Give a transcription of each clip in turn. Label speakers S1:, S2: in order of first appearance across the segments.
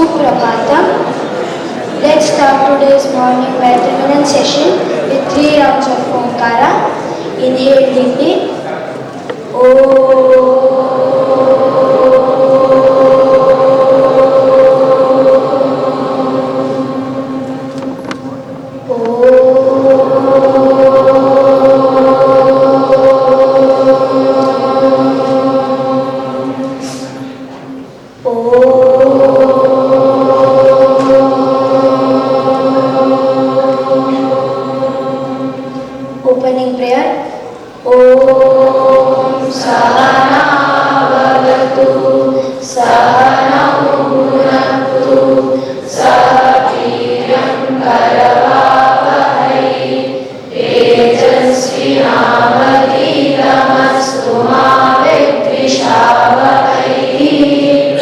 S1: Suprapatam. Let's start today's morning Maitrimilan session with 3 rounds of Omkara. Inhale deeply. Opening prayer. Om Sahana Bhavatu Sahanau Bhunaktu Sahaviryam Karavavahai Tejasvinavadhitamastu ma Vidvishavahai.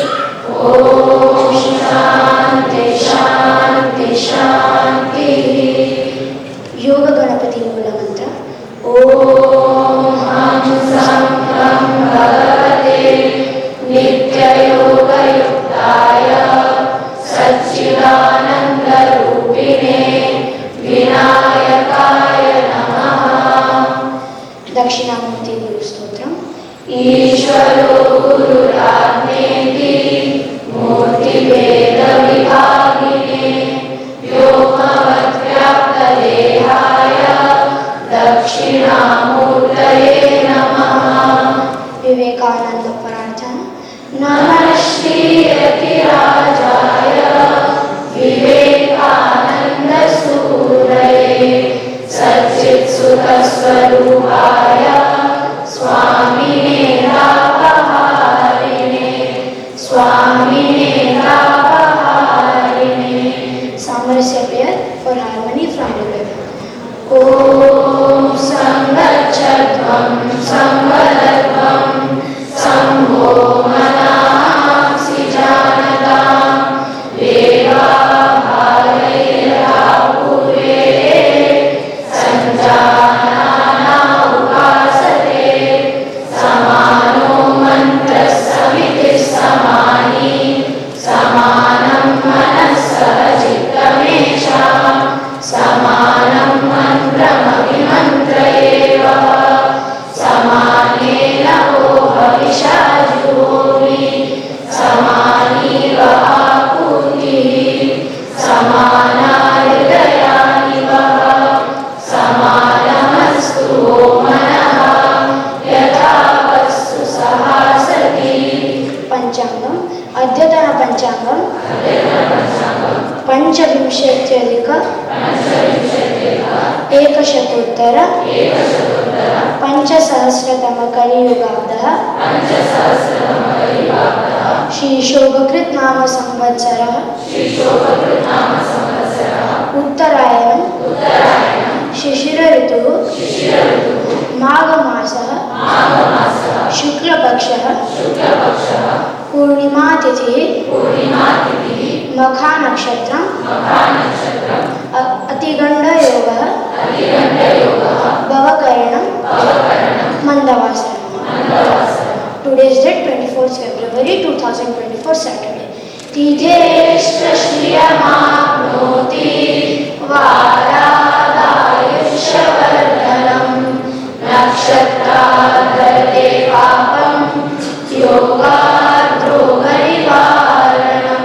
S1: Om Shanti Shanti Shanti. Yoga Ganapati Mula Mantra. Om Ham Sam Ram Bhagavate Nitya Yoga Yuktaya Satchidananda Rupine Vinayakaya Namaha. Dakshinamurti Guru Stotram. Ishvaro Guru Radneti Murti Veda Vibhagine Vyomavad Vyapta Dehaya Dakshinamurtaye Namaha. Vivekananda Prarthana. Namah Shri Yatirajaya Vivekananda Suraye Satchit Sukha Swarupaya Swamine Rapaharine Swamine Rapaharine. Samarasya prayer for harmony from the river. Om Sangachadvam Samvadatvam Sambho Manasi Janadam Deva Bhagaira Pure Sanjanana Upasate Samano Mantra Samiti Samani Samanam Manasa Chittamesha Samanam Mantram Avimantrayeva Samanena Bhavishajuhomi Samani Vahaputi Samana Hridayani Vaha Samanamastu Manaha Yatavastu Sahasati. Panchangam. Adhyatana Panchangam Panchavinshatyadhika Ekashatotara Panchasahasratama Kaliyugabdaha Shri Shobhakrit Nama Samvatsaraha Uttarayanam Shishira Rituhu Magha Masaha Shukla Pakshaha Purnima Tithi Makha Nakshatram Atiganda Yoga Bhavakaranam Mandavasana. Today's date 24th February 2024 Saturday. Tideshta Shriyamapnoti Varadayushavardhanam Nakshatra Papam Yoga Drogarivaranam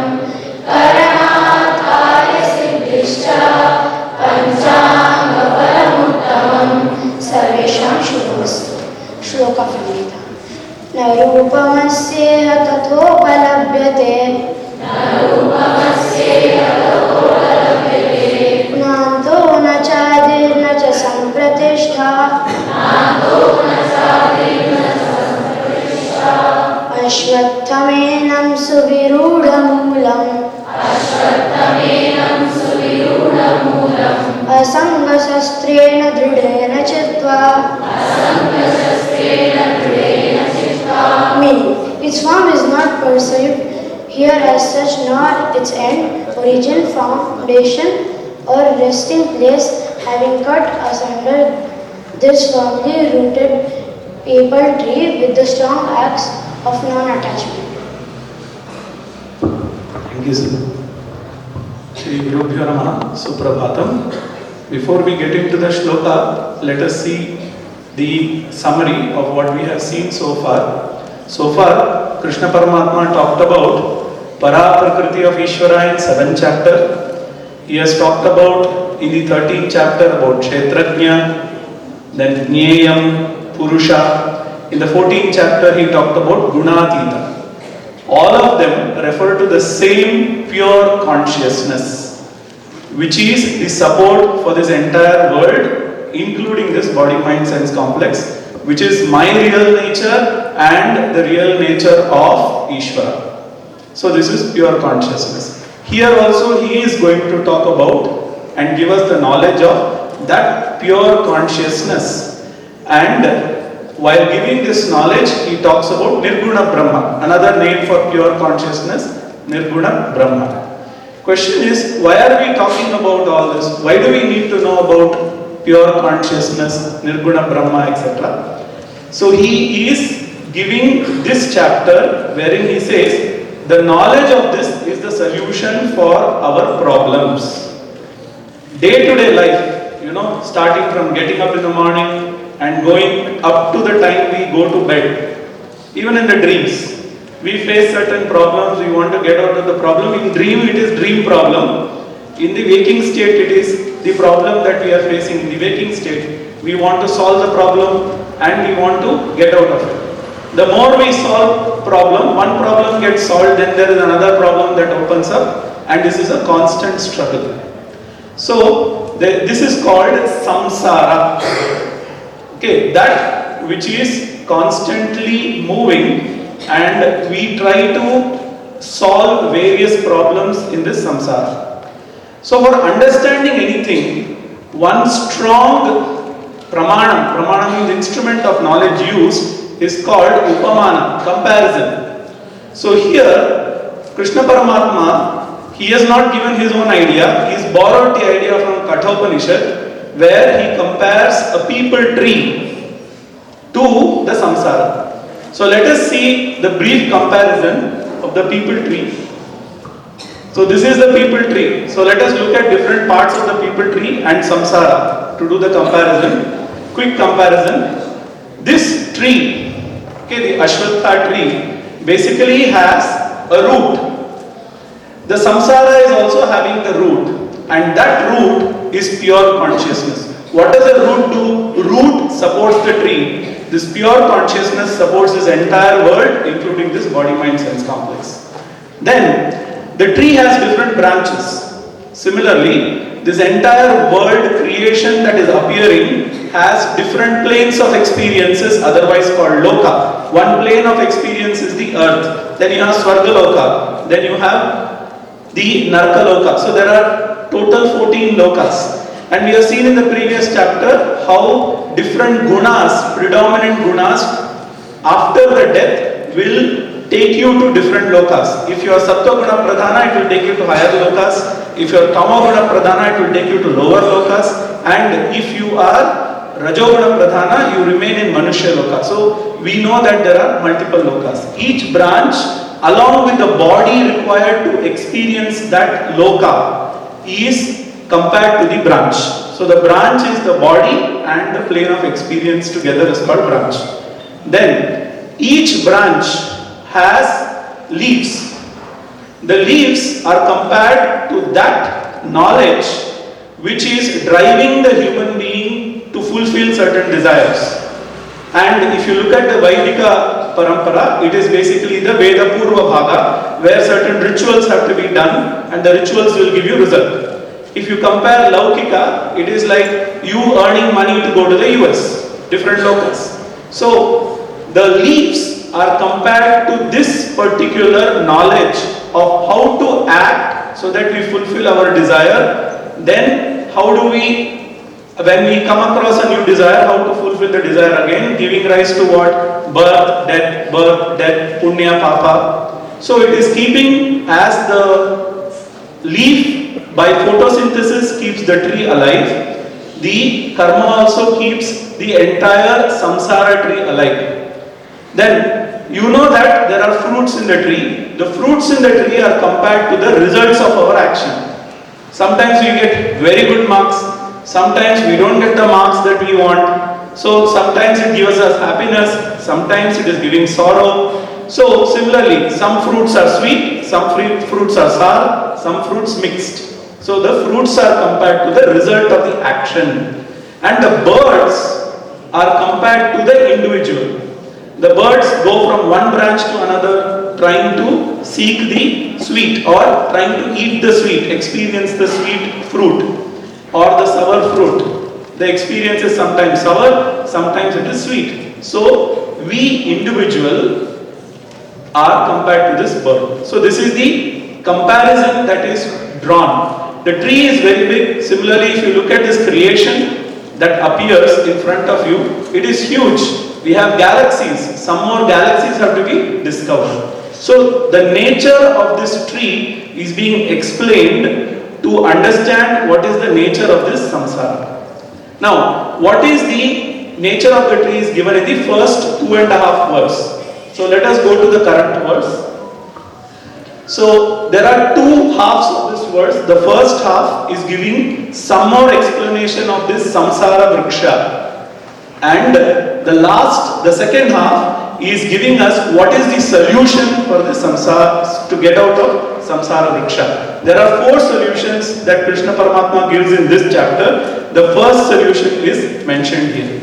S1: Karanathaya Siddhishta Panchanga Paramuttamam Sarvesham Shubhamastu. Shloka from Gita. Narupamasyeha tathopalabhyate Nanto na chadir na cha sampratishta Ashvattamenam suvirudhamulam Asangasastrena dridena chittva. Meaning, its form is not perceived here as such, nor its end, origin, foundation, or resting place having cut asunder this firmly rooted maple tree with the strong axe of non-attachment.
S2: is Shri Gurubhyo Namaha Suprabhatam. Before we get into the shloka, let us see the summary of what we have seen so far. So far, Krishna Paramatma talked about Para Prakriti of Ishvara in 7th chapter. He has talked about in the 13th chapter about Kshetrajna, then Jneyam, Purusha. In the 14th chapter, he talked about Gunatita. All of them refer to the same pure consciousness, which is the support for this entire world, including this body-mind sense complex, which is my real nature and the real nature of Ishvara. So this is pure consciousness. Here also he is going to talk about and give us the knowledge of that pure consciousness, and while giving this knowledge, he talks about Nirguna Brahma, another name for pure consciousness, Nirguna Brahma. Question is, why are we talking about all this? Why do we need to know about pure consciousness, Nirguna Brahma, etc.? So he is giving this chapter wherein he says, the knowledge of this is the solution for our problems. Day-to-day life, starting from getting up in the morning, and going up to the time we go to bed. Even in the dreams, we face certain problems, we want to get out of the problem. In dream, it is dream problem. In the waking state, it is the problem that we are facing. In the waking state, we want to solve the problem and we want to get out of it. The more we solve problem, one problem gets solved, then there is another problem that opens up, and this is a constant struggle. So, this is called samsara. Okay, that which is constantly moving, and we try to solve various problems in this samsara. So for understanding anything, one strong pramana means instrument of knowledge used, is called upamana, comparison. So here, Krishna Paramatma, he has not given his own idea, he has borrowed the idea from Kathopanishad, where he compares a peepal tree to the samsara. So let us see the brief comparison of the peepal tree. So this is the peepal tree. So let us look at different parts of the peepal tree and samsara to do the comparison. Quick comparison. This tree, the Ashwatha tree, basically has a root. The samsara is also having the root, and that root is pure consciousness. What does a root do? Root supports the tree. This pure consciousness supports this entire world, including this body-mind sense complex. Then, the tree has different branches. Similarly, this entire world creation that is appearing has different planes of experiences, otherwise called loka. One plane of experience is the earth. Then you have Swargaloka. Then you have the Narkaloka. So there are total 14 lokas. And we have seen in the previous chapter how different gunas, predominant gunas, after the death will take you to different lokas. If you are Sattva Guna Pradhana, it will take you to higher lokas. If you are Tama Guna Pradhana, it will take you to lower lokas. And if you are Rajoguna Pradhana, you remain in Manushya Loka. So we know that there are multiple lokas. Each branch, along with the body required to experience that loka, is compared to the branch. So the branch is the body and the plane of experience together is called branch. Then each branch has leaves. The leaves are compared to that knowledge which is driving the human being to fulfill certain desires. And if you look at the Vaidika Parampara, it is basically the Veda Purva Bhaga, where certain rituals have to be done and the rituals will give you result. If you compare Laukika, it is like you earning money to go to the US, different locals. So the leaves are compared to this particular knowledge of how to act so that we fulfill our desire. Then how do we, when we come across a new desire, how to fulfill the desire again, giving rise to what? Birth, death, punya, papa. So it is keeping as the leaf by photosynthesis keeps the tree alive. The karma also keeps the entire samsara tree alive. Then you know that there are fruits in the tree. the fruits in the tree are compared to the results of our action. Sometimes we get very good marks, sometimes we don't get the marks that we want. So sometimes it gives us happiness, sometimes it is giving sorrow. So similarly, some fruits are sweet, some fruits are sour, some fruits mixed. So the fruits are compared to the result of the action. And the birds are compared to the individual. The birds go from one branch to another trying to seek the sweet or trying to eat the sweet, experience the sweet fruit or the sour fruit. The experience is sometimes sour, sometimes it is sweet. So we individual are compared to this bird. So this is the comparison that is drawn. The tree is very big. Similarly, if you look at this creation that appears in front of you, it is huge. We have galaxies. Some more galaxies have to be discovered. So the nature of this tree is being explained to understand what is the nature of this samsara. Now, what is the nature of the tree is given in the first 2.5 verse. So let us go to the current verse. So there are two halves of this verse. The first half is giving some more explanation of this samsara vriksha. And the second half is giving us what is the solution for the samsara, to get out of samsara vriksha. There are 4 solutions that Krishna Paramatma gives in this chapter. The first solution is mentioned here.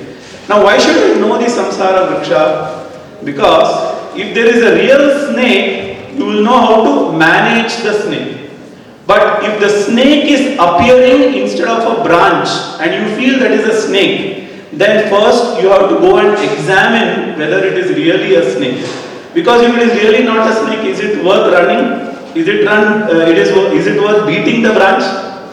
S2: Now why should we know the samsara vriksha? Because if there is a real snake, you will know how to manage the snake. But if the snake is appearing instead of a branch and you feel that is a snake, then first you have to go and examine whether it is really a snake. Because if it is really not a snake, is it worth running? Is it worth beating the branch?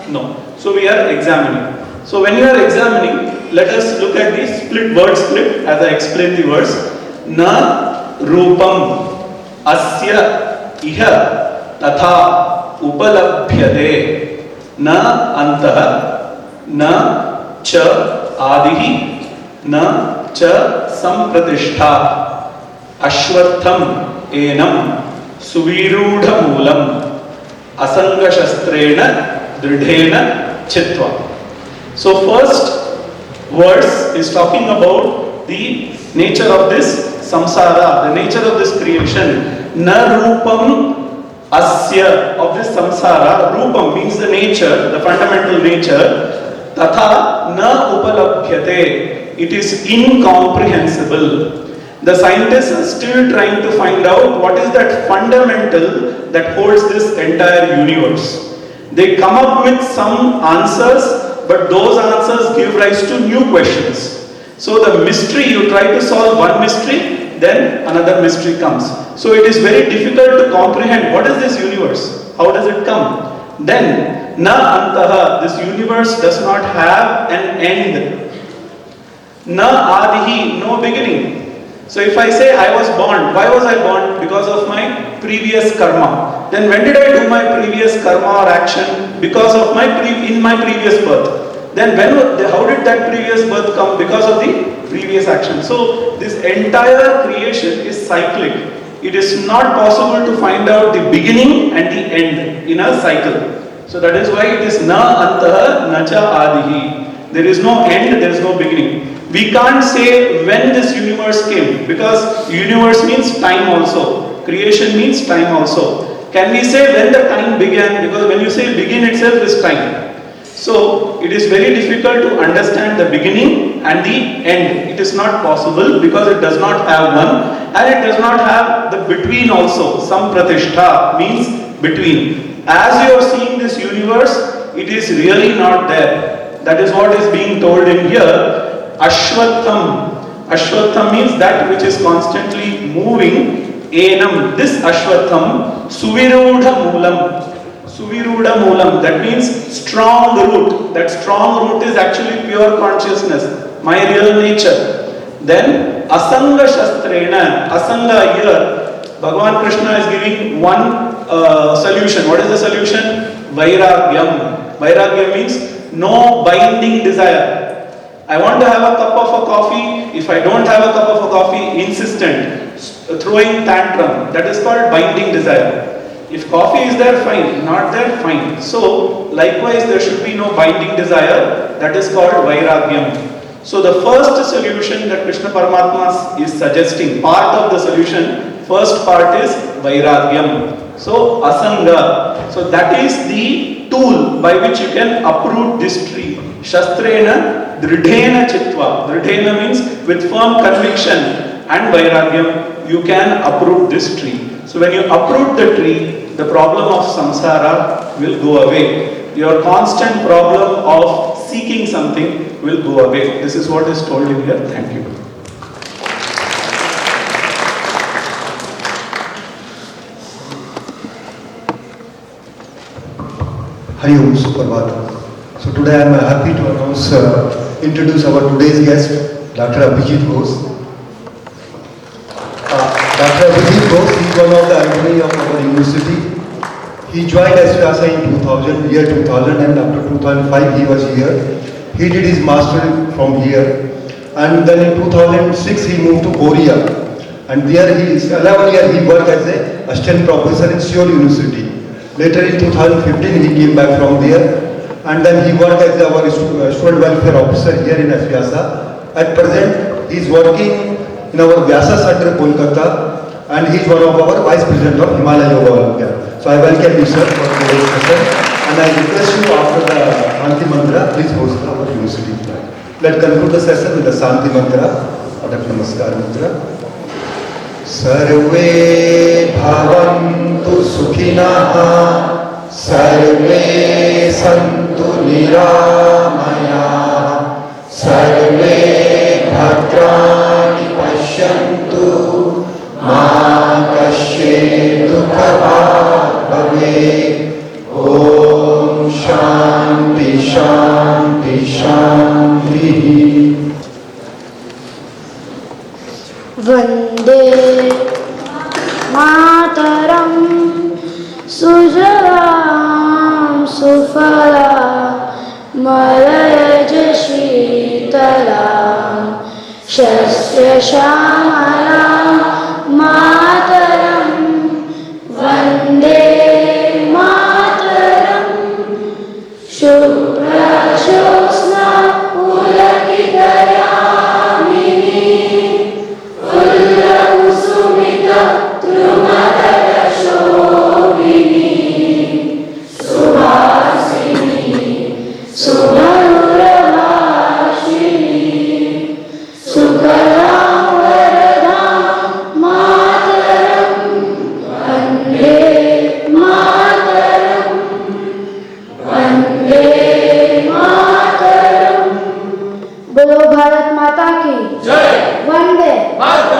S2: No. So we are examining. So when you are examining, let us look at the word split as I explained the verse. Na rupam asya iha tatha upalabhyate na antah na cha आदिहि न च संप्रतिष्ठा अश्वत्थम annum सुविरूढ़मूलम असंगशस्त्रेण दृढ़ेन चित्वा. So first verse is talking about the nature of this samsara, the nature of this creation. Na rupam asya, of this samsara. Rupam means the nature, the fundamental nature. Tatha na upalabhyate, it is incomprehensible. The scientists are still trying to find out what is that fundamental that holds this entire universe. They come up with some answers, but those answers give rise to new questions. So the mystery, you try to solve one mystery, then another mystery comes. So it is very difficult to comprehend what is this universe, how does it come. Then, na antaha, this universe does not have an end. Na adihi, no beginning. So if I say I was born, why was I born? Because of my previous karma. Then when did I do my previous karma or action? Because of in my previous birth. Then how did that previous birth come? Because of the previous action. So this entire creation is cyclic. It is not possible to find out the beginning and the end in a cycle. So that is why it is na antaha na cha adihi. There is no end, there is no beginning. We can't say when this universe came, because universe means time also. Creation means time also. Can we say when the time began? Because when you say begin itself is time. So it is very difficult to understand the beginning and the end. It is not possible because it does not have one, and it does not have the between also. Sampratishtha means between. As you are seeing this universe, it is really not there. That is what is being told in here. Ashwatham. Ashwatham means that which is constantly moving. Enam. This Ashwatham. Suvirudha Moolam. Suvirudha Moolam. That means strong root. That strong root is actually pure consciousness. My real nature. Then Asanga Shastrena. Asanga here. Bhagavan Krishna is giving one solution. What is the solution? Vairagyam. Vairagyam means no binding desire. I want to have a cup of a coffee. If I don't have a cup of a coffee, insistent. throwing tantrum, that is called binding desire. If coffee is there, fine. Not there, fine. So, likewise, there should be no binding desire. That is called vairagyam. So, the first solution that Krishna Paramatma is suggesting, part of the solution, first part is vairagyam. So, asanga. So, that is the tool by which you can uproot this tree. Shastrena dridhena chitva. Dridhena means with firm conviction, and vairagyam, you can uproot this tree. So when you uproot the tree, the problem of samsara will go away. Your constant problem of seeking something will go away. This is what is told in here. Thank you.
S3: Hari Om Suprabhat. So today I am happy to introduce our today's guest, Dr. Abhijit Ghosh. Dr. Abhijit Ghosh is one of the alumni of our university. He joined S-VYASA in year 2000, and after 2005 he was here. He did his master from here, and then in 2006 he moved to Korea, and there he is 11 years he worked as a assistant professor in Seoul University. Later in 2015 he came back from there, and then he worked as our student welfare officer here in S-VYASA. At present he is working in our Vyasa Center, Kolkata, and he is one of our Vice President of Himalaya Yoga Olympia. So I welcome you, sir, for today's session, and I request you after the Shanti Mantra, please host our university flag. Let's conclude the session with the Shanti Mantra, Adak Namaskar Mantra. Sarve bhavantu sukhinah, sarve santu niramaya, sarve bhadrani pashyantu, ma kashyet dukha bhave. Om Shanti Shanti Shanti.
S1: Vande Mataram Sujalam Sufala Malaya Shitalam Shasya Shamalam Mataram Vande Mataram Shubhra Josna Pulakitayamini Trumadaya Shobhini Subhasini Subhanuravashini Sukaram Varadam Mataram Vande Mataram Vande Mataram. Bolo Bharat Mata ki Jai. Vande Mataram.